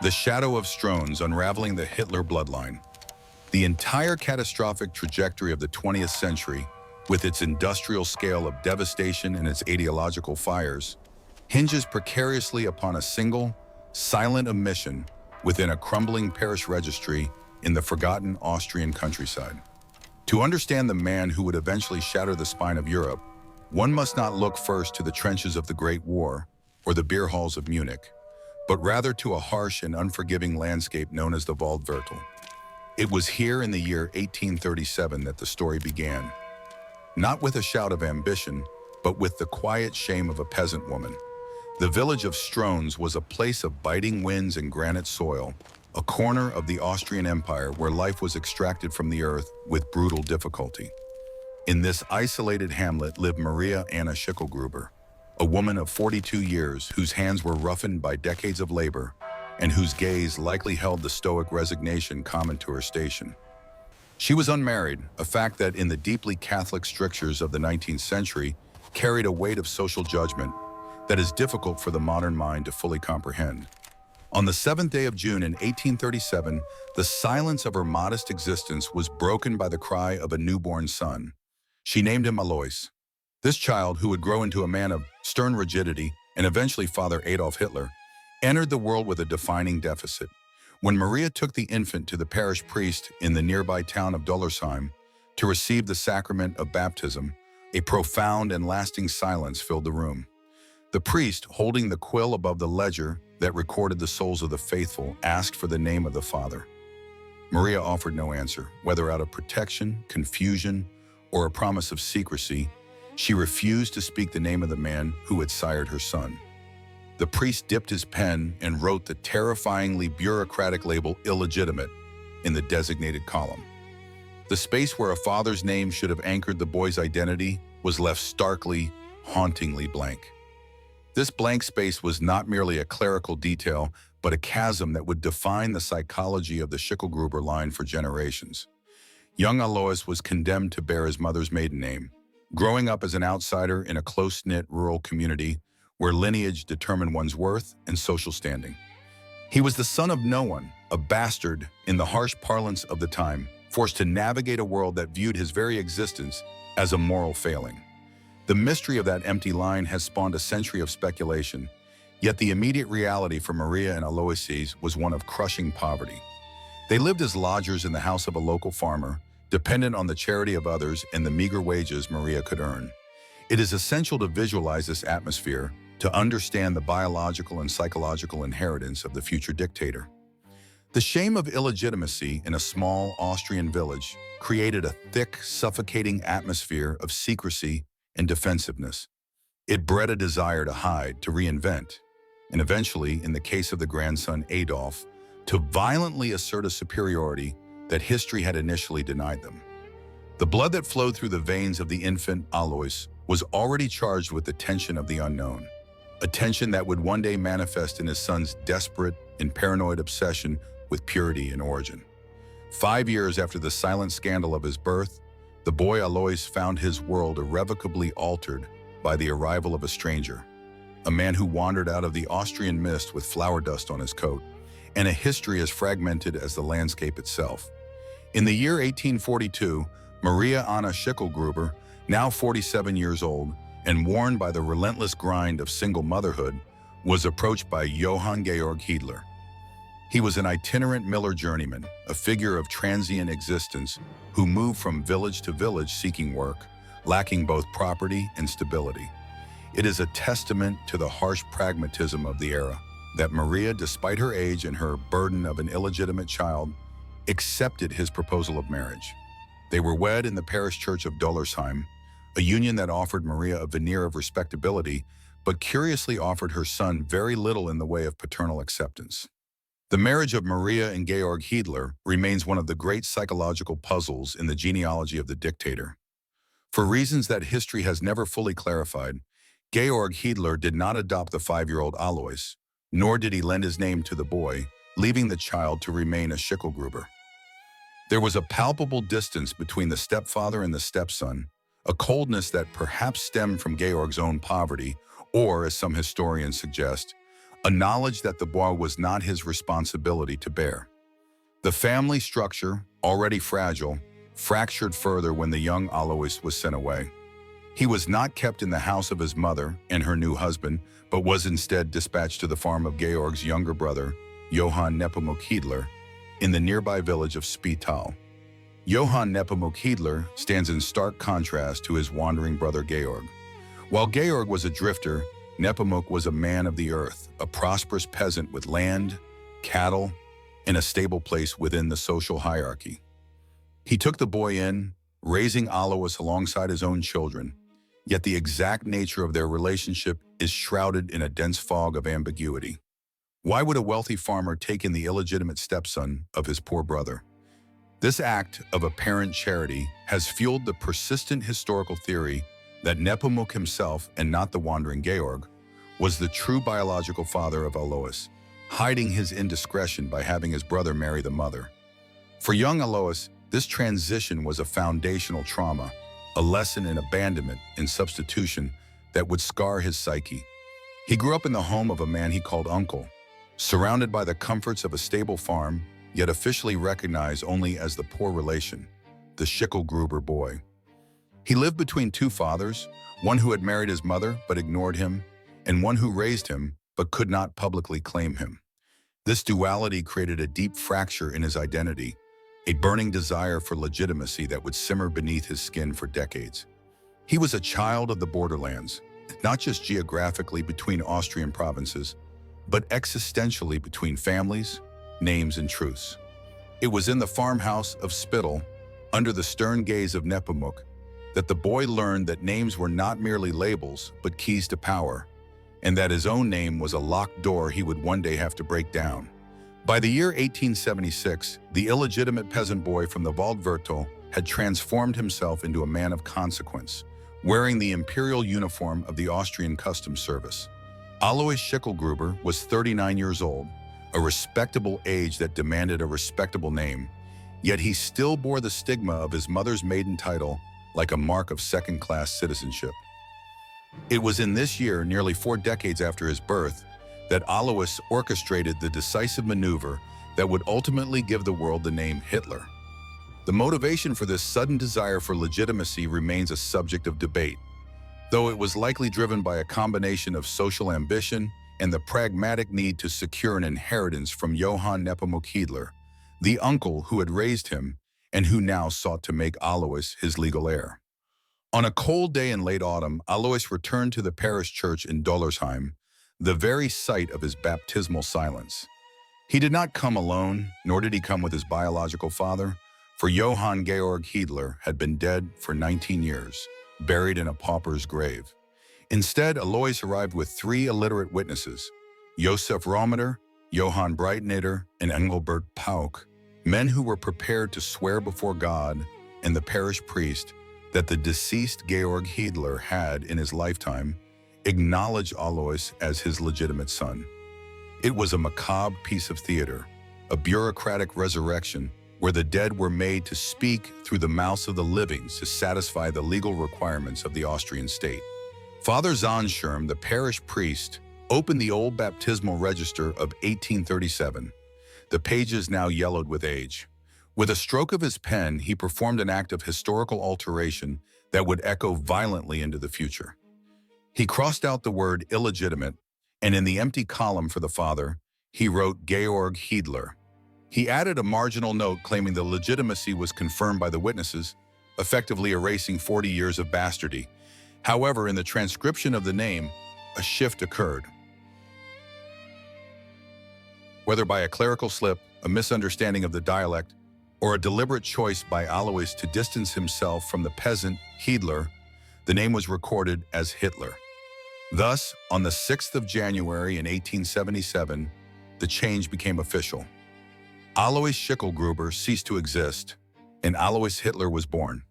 The Shadow of Strones, Unraveling the Hitler Bloodline. The entire catastrophic trajectory of the 20th century, with its industrial scale of devastation and its ideological fires, hinges precariously upon a single, silent omission within a crumbling parish registry in the forgotten Austrian countryside. To understand the man who would eventually shatter the spine of Europe, one must not look first to the trenches of the Great War or the beer halls of Munich, but rather to a harsh and unforgiving landscape known as the Waldviertel. It was here in the year 1837 that the story began, not with a shout of ambition, but with the quiet shame of a peasant woman. The village of Strones was a place of biting winds and granite soil, a corner of the Austrian Empire where life was extracted from the earth with brutal difficulty. In this isolated hamlet lived Maria Schicklgruber, a woman of 42 years whose hands were roughened by decades of labor and whose gaze likely held the stoic resignation common to her station. She was unmarried, a fact that in the deeply Catholic strictures of the 19th century carried a weight of social judgment that is difficult for the modern mind to fully comprehend. On the 7th day of June in 1837, the silence of her modest existence was broken by the cry of a newborn son. She named him Alois. This child, who would grow into a man of stern rigidity and eventually father Adolf Hitler, entered the world with a defining deficit. When Maria took the infant to the parish priest in the nearby town of Dollersheim to receive the sacrament of baptism, a profound and lasting silence filled the room. The priest, holding the quill above the ledger that recorded the souls of the faithful, asked for the name of the father. Maria offered no answer, whether out of protection, confusion, or a promise of secrecy. She refused to speak the name of the man who had sired her son. The priest dipped his pen and wrote the terrifyingly bureaucratic label illegitimate in the designated column. The space where a father's name should have anchored the boy's identity was left starkly, hauntingly blank. This blank space was not merely a clerical detail, but a chasm that would define the psychology of the Schicklgruber line for generations. Young Alois was condemned to bear his mother's maiden name, growing up as an outsider in a close-knit rural community where lineage determined one's worth and social standing. He was the son of no one, a bastard in the harsh parlance of the time, forced to navigate a world that viewed his very existence as a moral failing. The mystery of that empty line has spawned a century of speculation, yet the immediate reality for Maria and Alois was one of crushing poverty. They lived as lodgers in the house of a local farmer, dependent on the charity of others and the meager wages Maria could earn. It is essential to visualize this atmosphere to understand the biological and psychological inheritance of the future dictator. The shame of illegitimacy in a small Austrian village created a thick, suffocating atmosphere of secrecy and defensiveness. It bred a desire to hide, to reinvent, and eventually, in the case of the grandson Adolf, to violently assert a superiority that history had initially denied them. The blood that flowed through the veins of the infant Alois was already charged with the tension of the unknown, a tension that would one day manifest in his son's desperate and paranoid obsession with purity and origin. 5 years after the silent scandal of his birth, the boy Alois found his world irrevocably altered by the arrival of a stranger, a man who wandered out of the Austrian mist with flower dust on his coat, and a history as fragmented as the landscape itself. In the year 1842, Maria Schicklgruber, now 47 years old and worn by the relentless grind of single motherhood, was approached by Johann Georg Hitler. He was an itinerant miller journeyman, a figure of transient existence who moved from village to village seeking work, lacking both property and stability. It is a testament to the harsh pragmatism of the era that Maria, despite her age and her burden of an illegitimate child, accepted his proposal of marriage. They were wed in the parish church of Dollersheim, a union that offered Maria a veneer of respectability, but curiously offered her son very little in the way of paternal acceptance. The marriage of Maria and Georg Hitler remains one of the great psychological puzzles in the genealogy of the dictator. For reasons that history has never fully clarified, Georg Hitler did not adopt the 5-year-old Alois, nor did he lend his name to the boy, leaving the child to remain a Schicklgruber. There was a palpable distance between the stepfather and the stepson, a coldness that perhaps stemmed from Georg's own poverty, or, as some historians suggest, a knowledge that the boy was not his responsibility to bear. The family structure, already fragile, fractured further when the young Alois was sent away. He was not kept in the house of his mother and her new husband, but was instead dispatched to the farm of Georg's younger brother, Johann Nepomuk Hitler, in the nearby village of Spital. Johann Nepomuk Hitler stands in stark contrast to his wandering brother Georg. While Georg was a drifter, Nepomuk was a man of the earth, a prosperous peasant with land, cattle, and a stable place within the social hierarchy. He took the boy in, raising Alois alongside his own children, yet the exact nature of their relationship is shrouded in a dense fog of ambiguity. Why would a wealthy farmer take in the illegitimate stepson of his poor brother? This act of apparent charity has fueled the persistent historical theory that Nepomuk himself, and not the wandering Georg, was the true biological father of Alois, hiding his indiscretion by having his brother marry the mother. For young Alois, this transition was a foundational trauma, a lesson in abandonment and substitution that would scar his psyche. He grew up in the home of a man he called uncle, surrounded by the comforts of a stable farm, yet officially recognized only as the poor relation, the Schicklgruber boy. He lived between two fathers, one who had married his mother but ignored him, and one who raised him but could not publicly claim him. This duality created a deep fracture in his identity, a burning desire for legitimacy that would simmer beneath his skin for decades. He was a child of the borderlands, not just geographically between Austrian provinces, but existentially between families, names, and truths. It was in the farmhouse of Spittal, under the stern gaze of Nepomuk, that the boy learned that names were not merely labels, but keys to power, and that his own name was a locked door he would one day have to break down. By the year 1876, the illegitimate peasant boy from the Waldviertel had transformed himself into a man of consequence, wearing the imperial uniform of the Austrian Customs Service. Alois Schicklgruber was 39 years old, a respectable age that demanded a respectable name, yet he still bore the stigma of his mother's maiden title like a mark of second-class citizenship. It was in this year, nearly 4 decades after his birth, that Alois orchestrated the decisive maneuver that would ultimately give the world the name Hitler. The motivation for this sudden desire for legitimacy remains a subject of debate, though it was likely driven by a combination of social ambition and the pragmatic need to secure an inheritance from Johann Nepomuk Hitler, the uncle who had raised him and who now sought to make Alois his legal heir. On a cold day in late autumn, Alois returned to the parish church in Dollersheim, the very site of his baptismal silence. He did not come alone, nor did he come with his biological father, for Johann Georg Hitler had been dead for 19 years, buried in a pauper's grave. Instead, Alois arrived with 3 illiterate witnesses, Josef Rometer, Johann Breitneder, and Engelbert Pauk, men who were prepared to swear before God and the parish priest that the deceased Georg Hitler had, in his lifetime, acknowledged Alois as his legitimate son. It was a macabre piece of theater, a bureaucratic resurrection where the dead were made to speak through the mouths of the living to satisfy the legal requirements of the Austrian state. Father Zonscherm, the parish priest, opened the old baptismal register of 1837, the pages now yellowed with age. With a stroke of his pen, he performed an act of historical alteration that would echo violently into the future. He crossed out the word illegitimate, and in the empty column for the father, he wrote Georg Hitler. He added a marginal note claiming the legitimacy was confirmed by the witnesses, effectively erasing 40 years of bastardy. However, in the transcription of the name, a shift occurred. Whether by a clerical slip, a misunderstanding of the dialect, or a deliberate choice by Alois to distance himself from the peasant Hitler, the name was recorded as Hitler. Thus, on the 6th of January in 1877, the change became official. Alois Schicklgruber ceased to exist, and Alois Hitler was born.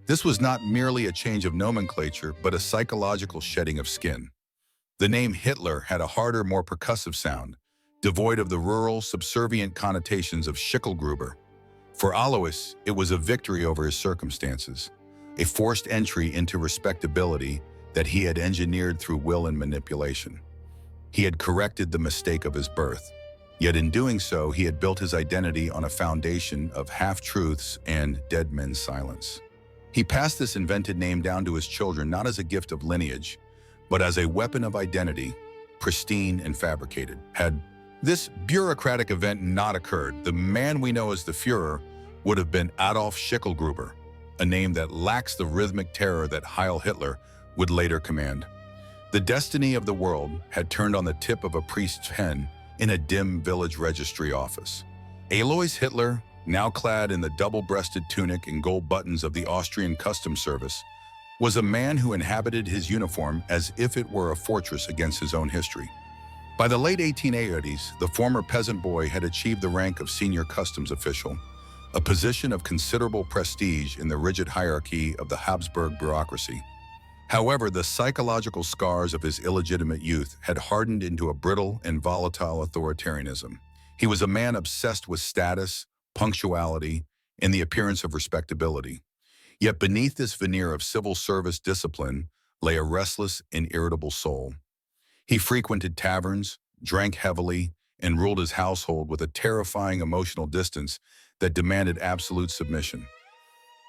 This was not merely a change of nomenclature, but a psychological shedding of skin. The name Hitler had a harder, more percussive sound, devoid of the rural, subservient connotations of Schicklgruber. For Alois, it was a victory over his circumstances, a forced entry into respectability that he had engineered through will and manipulation. He had corrected the mistake of his birth. Yet in doing so, he had built his identity on a foundation of half-truths and dead men's silence. He passed this invented name down to his children not as a gift of lineage, but as a weapon of identity, pristine and fabricated. Had this bureaucratic event not occurred, the man we know as the Führer would have been Adolf Schicklgruber, a name that lacks the rhythmic terror that Heil Hitler would later command. The destiny of the world had turned on the tip of a priest's pen in a dim village registry office. Alois Hitler, now clad in the double-breasted tunic and gold buttons of the Austrian Customs Service, was a man who inhabited his uniform as if it were a fortress against his own history. By the late 1880s, the former peasant boy had achieved the rank of senior customs official, a position of considerable prestige in the rigid hierarchy of the Habsburg bureaucracy. However, the psychological scars of his illegitimate youth had hardened into a brittle and volatile authoritarianism. He was a man obsessed with status, punctuality, and the appearance of respectability. Yet beneath this veneer of civil service discipline lay a restless and irritable soul. He frequented taverns, drank heavily, and ruled his household with a terrifying emotional distance that demanded absolute submission.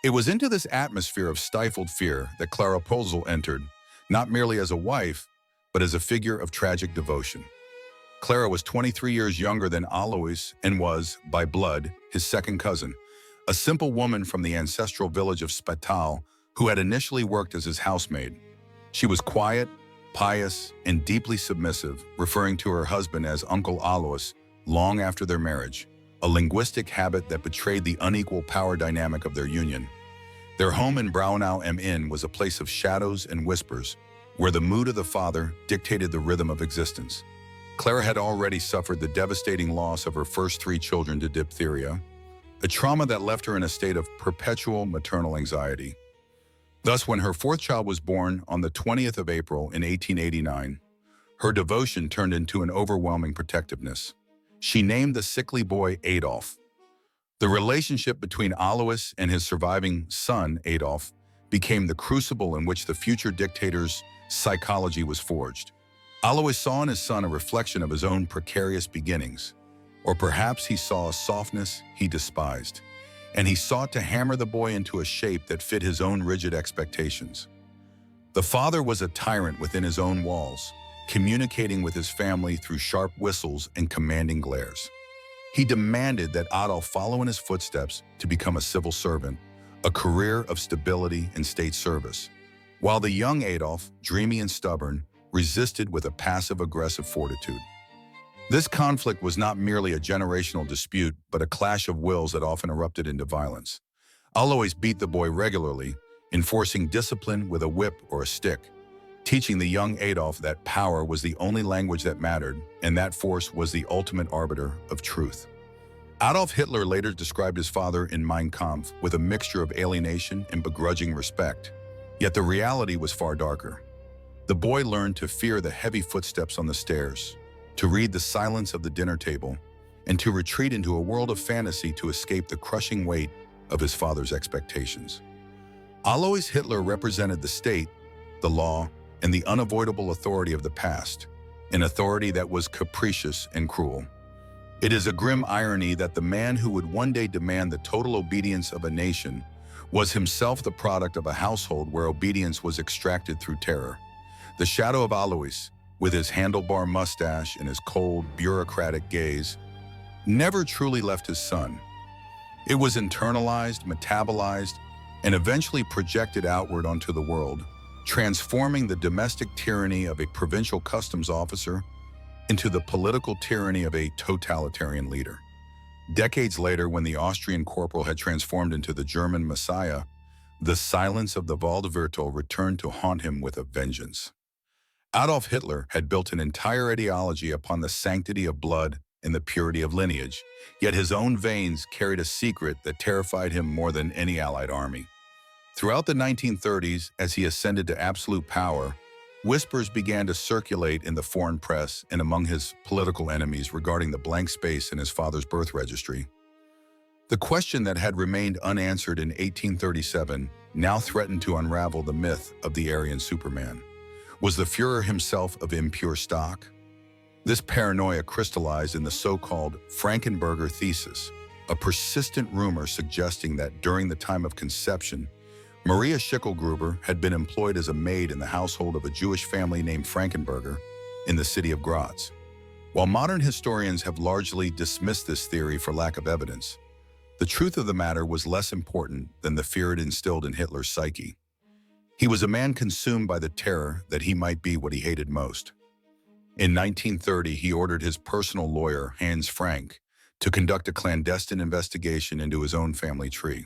It was into this atmosphere of stifled fear that Clara Posel entered, not merely as a wife, but as a figure of tragic devotion. Clara was 23 years younger than Alois and was, by blood, his second cousin, a simple woman from the ancestral village of Spattal who had initially worked as his housemaid. She was quiet, pious, and deeply submissive, referring to her husband as Uncle Alois long after their marriage, a linguistic habit that betrayed the unequal power dynamic of their union. Their home in Braunau am Inn was a place of shadows and whispers, where the mood of the father dictated the rhythm of existence. Clara had already suffered the devastating loss of her first 3 children to diphtheria, a trauma that left her in a state of perpetual maternal anxiety. Thus, when her 4th child was born on the 20th of April in 1889, her devotion turned into an overwhelming protectiveness. She named the sickly boy Adolf. The relationship between Alois and his surviving son, Adolf, became the crucible in which the future dictator's psychology was forged. Alois saw in his son a reflection of his own precarious beginnings, or perhaps he saw a softness he despised, and he sought to hammer the boy into a shape that fit his own rigid expectations. The father was a tyrant within his own walls, communicating with his family through sharp whistles and commanding glares. He demanded that Adolf follow in his footsteps to become a civil servant, a career of stability and state service, while the young Adolf, dreamy and stubborn, resisted with a passive-aggressive fortitude. This conflict was not merely a generational dispute, but a clash of wills that often erupted into violence. Alois beat the boy regularly, enforcing discipline with a whip or a stick, teaching the young Adolf that power was the only language that mattered, and that force was the ultimate arbiter of truth. Adolf Hitler later described his father in Mein Kampf with a mixture of alienation and begrudging respect. Yet the reality was far darker. The boy learned to fear the heavy footsteps on the stairs, to read the silence of the dinner table, and to retreat into a world of fantasy to escape the crushing weight of his father's expectations. Alois Hitler represented the state, the law, and the unavoidable authority of the past, an authority that was capricious and cruel. It is a grim irony that the man who would one day demand the total obedience of a nation was himself the product of a household where obedience was extracted through terror. The shadow of Alois, with his handlebar mustache and his cold, bureaucratic gaze, never truly left his son. It was internalized, metabolized, and eventually projected outward onto the world, transforming the domestic tyranny of a provincial customs officer into the political tyranny of a totalitarian leader. Decades later, when the Austrian corporal had transformed into the German Messiah, the silence of the Waldviertel returned to haunt him with a vengeance. Adolf Hitler had built an entire ideology upon the sanctity of blood and the purity of lineage, yet his own veins carried a secret that terrified him more than any Allied army. Throughout the 1930s, as he ascended to absolute power, whispers began to circulate in the foreign press and among his political enemies regarding the blank space in his father's birth registry. The question that had remained unanswered in 1837 now threatened to unravel the myth of the Aryan Superman. Was the Führer himself of impure stock? This paranoia crystallized in the so-called Frankenberger thesis, a persistent rumor suggesting that during the time of conception, Maria Schicklgruber had been employed as a maid in the household of a Jewish family named Frankenberger in the city of Graz. While modern historians have largely dismissed this theory for lack of evidence, the truth of the matter was less important than the fear it instilled in Hitler's psyche. He was a man consumed by the terror that he might be what he hated most. In 1930, he ordered his personal lawyer, Hans Frank, to conduct a clandestine investigation into his own family tree.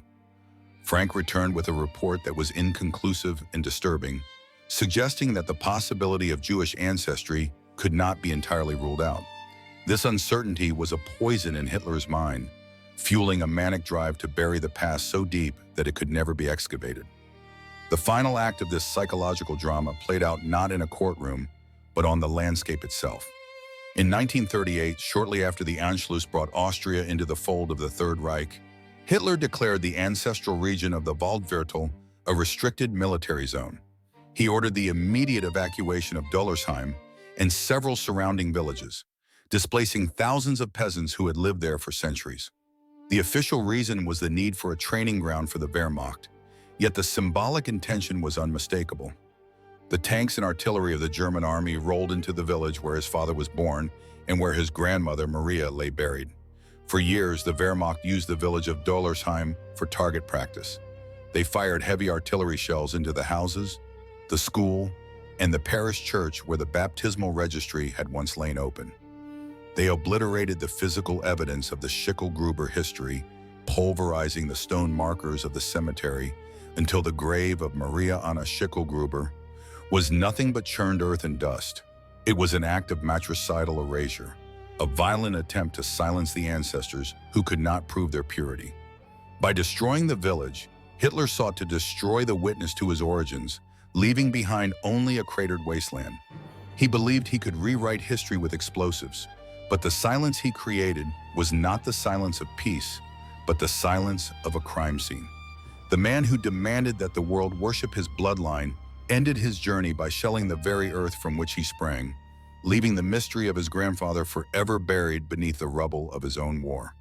Frank returned with a report that was inconclusive and disturbing, suggesting that the possibility of Jewish ancestry could not be entirely ruled out. This uncertainty was a poison in Hitler's mind, fueling a manic drive to bury the past so deep that it could never be excavated. The final act of this psychological drama played out not in a courtroom, but on the landscape itself. In 1938, shortly after the Anschluss brought Austria into the fold of the Third Reich, Hitler declared the ancestral region of the Waldviertel a restricted military zone. He ordered the immediate evacuation of Döllersheim and several surrounding villages, displacing thousands of peasants who had lived there for centuries. The official reason was the need for a training ground for the Wehrmacht, yet the symbolic intention was unmistakable. The tanks and artillery of the German army rolled into the village where his father was born and where his grandmother, Maria, lay buried. For years, the Wehrmacht used the village of Döllersheim for target practice. They fired heavy artillery shells into the houses, the school, and the parish church where the baptismal registry had once lain open. They obliterated the physical evidence of the Schicklgruber history, pulverizing the stone markers of the cemetery until the grave of Maria Anna Schicklgruber was nothing but churned earth and dust. It was an act of matricidal erasure, a violent attempt to silence the ancestors who could not prove their purity. By destroying the village, Hitler sought to destroy the witness to his origins, leaving behind only a cratered wasteland. He believed he could rewrite history with explosives, but the silence he created was not the silence of peace, but the silence of a crime scene. The man who demanded that the world worship his bloodline ended his journey by shelling the very earth from which he sprang, leaving the mystery of his grandfather forever buried beneath the rubble of his own war.